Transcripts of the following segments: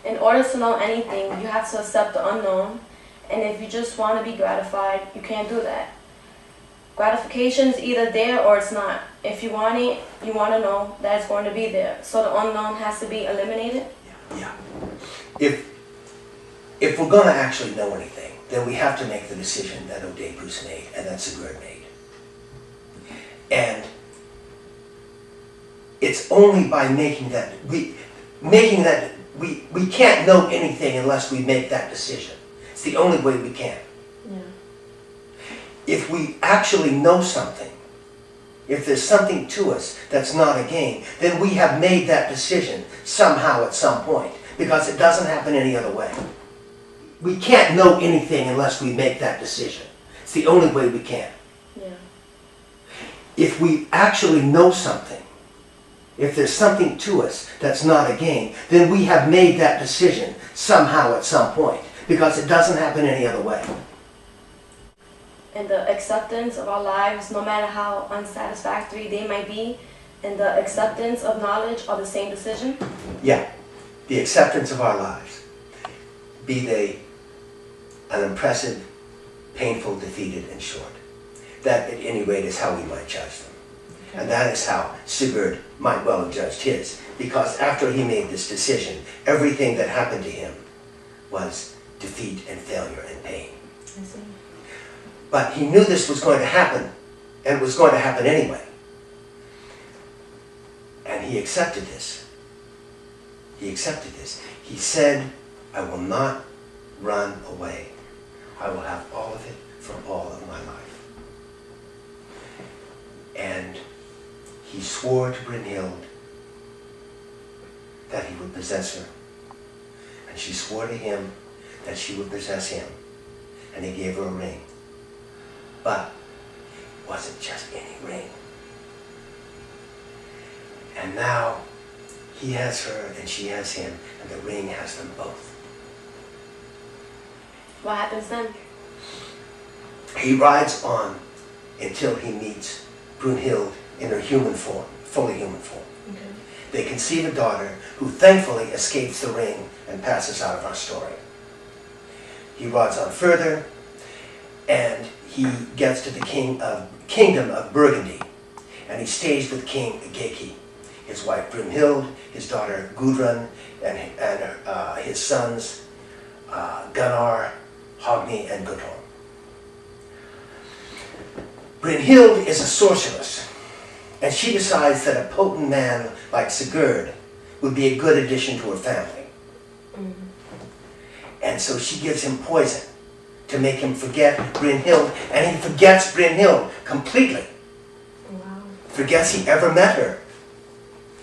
In order to know anything, you have to accept the unknown. And if you just want to be gratified, you can't do that. Gratification is either there or it's not. If you want it, you want to know that it's going to be there. So the unknown has to be eliminated. Yeah. If we're going to actually know anything, then we have to make the decision that Odin made and that Sigurd made. And it's only by making that we can't know anything unless we make that decision. It's the only way we can. Yeah. If we actually know something, if there's something to us that's not a game, then we have made that decision somehow at some point, because it doesn't happen any other way. We can't know anything unless we make that decision. It's the only way we can. Yeah. If we actually know something, if there's something to us that's not a game, then we have made that decision somehow at some point, because it doesn't happen any other way. And the acceptance of our lives, no matter how unsatisfactory they might be, and the acceptance of knowledge are the same decision? Yeah, the acceptance of our lives, be they unimpressive, painful, defeated, and short. That, at any rate, is how we might judge them. Okay. And that is how Sigurd might well have judged his, because after he made this decision, everything that happened to him was defeat and failure and pain. I see. But he knew this was going to happen, and it was going to happen anyway. And he accepted this. He accepted this. He said, I will not run away. I will have all of it for all of my life. And he swore to Brynhild that he would possess her. And she swore to him that she would possess him. And he gave her a ring. But it wasn't just any ring. And now he has her and she has him, and the ring has them both. What happens then? He rides on until he meets Brynhild in her human form, fully human form. Okay. They conceive a daughter who thankfully escapes the ring and passes out of our story. He rides on further, and he gets to the kingdom of Burgundy, and he stays with King Geki, his wife Brynhild, his daughter Gudrun, and his sons Gunnar, Hogni, and Guttorm. Brynhild is a sorceress, and she decides that a potent man like Sigurd would be a good addition to her family. Mm-hmm. And so she gives him poison to make him forget Brynhild, and he forgets Brynhild completely. Wow. Forgets he ever met her.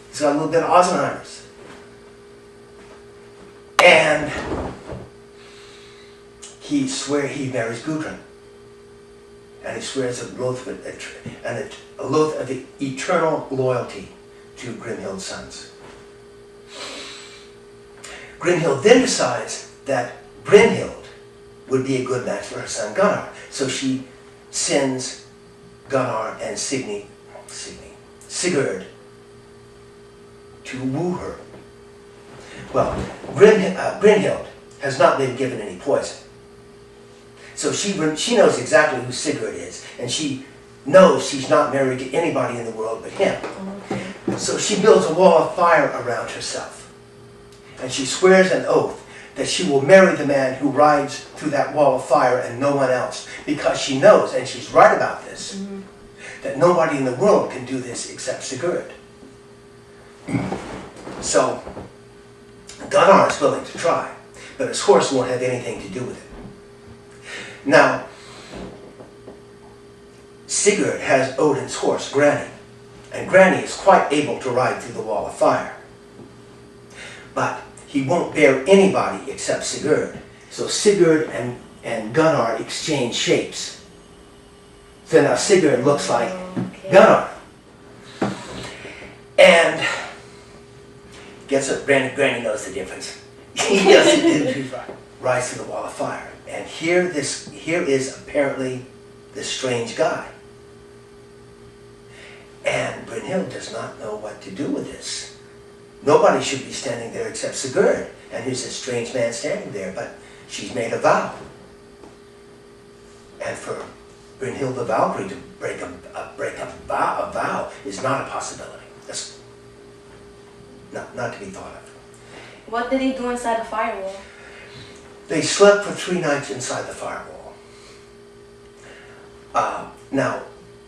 He's got a little bit of Alzheimer's. And he marries Gudrun. And he swears a oath of eternal loyalty to Brynhild's sons. Brynhild then decides that Brynhild would be a good match for her son Gunnar. So she sends Gunnar and Sigurd to woo her. Well, Brynhild has not been given any poison. So she knows exactly who Sigurd is, and she knows she's not married to anybody in the world but him. Okay. So she builds a wall of fire around herself, and she swears an oath that she will marry the man who rides through that wall of fire and no one else, because she knows, and she's right about this, mm-hmm. that nobody in the world can do this except Sigurd. So Gunnar is willing to try, but his horse won't have anything to do with it. Now, Sigurd has Odin's horse, Grani, and Grani is quite able to ride through the wall of fire. But he won't bear anybody except Sigurd. So Sigurd and Gunnar exchange shapes. So now Sigurd looks like Gunnar. And guess what? Granny knows the difference. He doesn't rise through the wall of fire. And here is apparently this strange guy. And Brynhild does not know what to do with this. Nobody should be standing there except Sigurd. And there's this strange man standing there, but she's made a vow. And for Brynhild the Valkyrie to break a vow is not a possibility. That's not to be thought of. What did he do inside the firewall? They slept for 3 nights inside the firewall. Now,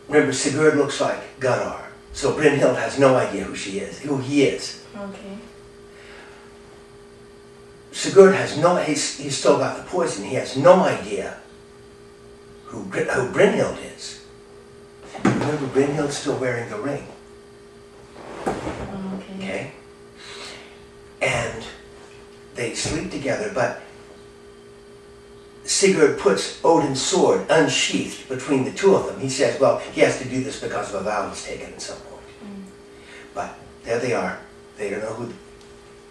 remember, Sigurd looks like Gunnar, so Brynhild has no idea who he is. Okay. Sigurd has he's still got the poison. He has no idea who Brynhild is. Remember, Brynhild's still wearing the ring. Okay? And they sleep together, but Sigurd puts Odin's sword unsheathed between the two of them. He says, well, he has to do this because of a vow he's taken at some point. But there they are. They don't know who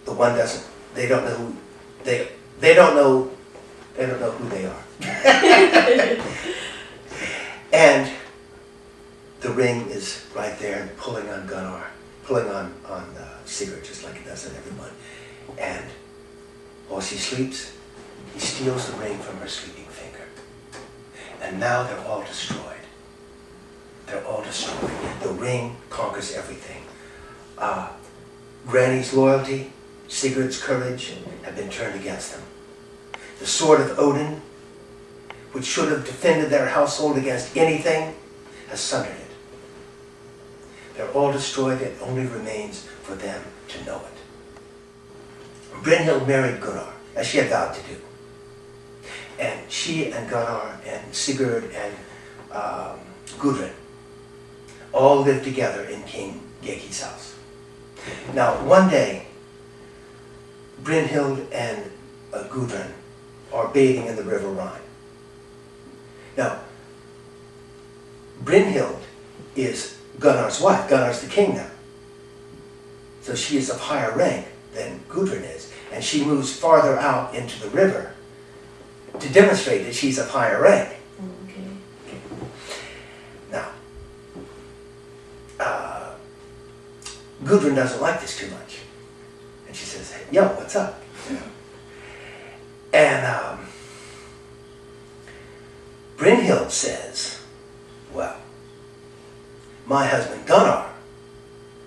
the one doesn't. They don't know who they don't know who they are. And the ring is right there pulling on Gunnar, pulling on Sigurd just like it does on everyone. And while she sleeps, he steals the ring from her sleeping finger. And now they're all destroyed. They're all destroyed. The ring conquers everything. Granny's loyalty, Sigurd's courage have been turned against them. The sword of Odin, which should have defended their household against anything, has sundered it. They're all destroyed. It only remains for them to know it. Brynhild married Gunnar, as she had vowed to do. And she and Gunnar and Sigurd and Gudrun all lived together in King Geki's house. Now, one day, Brynhild and Gudrun are bathing in the river Rhine. Now, Brynhild is Gunnar's wife. Gunnar's the king now. So she is of higher rank than Gudrun is. And she moves farther out into the river to demonstrate that she's of higher rank. Okay. Now, Gudrun doesn't like this too much. And she says, hey, yo, what's up? You know? And Brynhild says, well, my husband Gunnar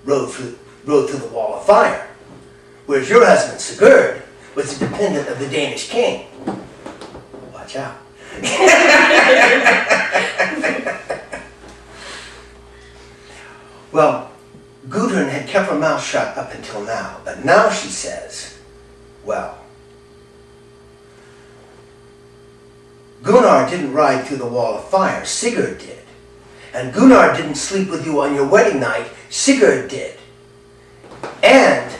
rode through the wall of fire, whereas your husband Sigurd was a dependent of the Danish king. Watch out. Well, Gudrun had kept her mouth shut up until now, but now she says, well, Gunnar didn't ride through the wall of fire, Sigurd did. And Gunnar didn't sleep with you on your wedding night, Sigurd did. And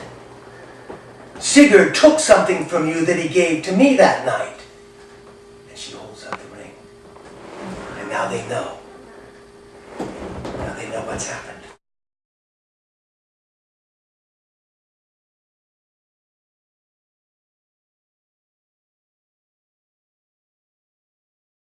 Sigurd took something from you that he gave to me that night. And she holds up the ring. And now they know. Now they know what's happened.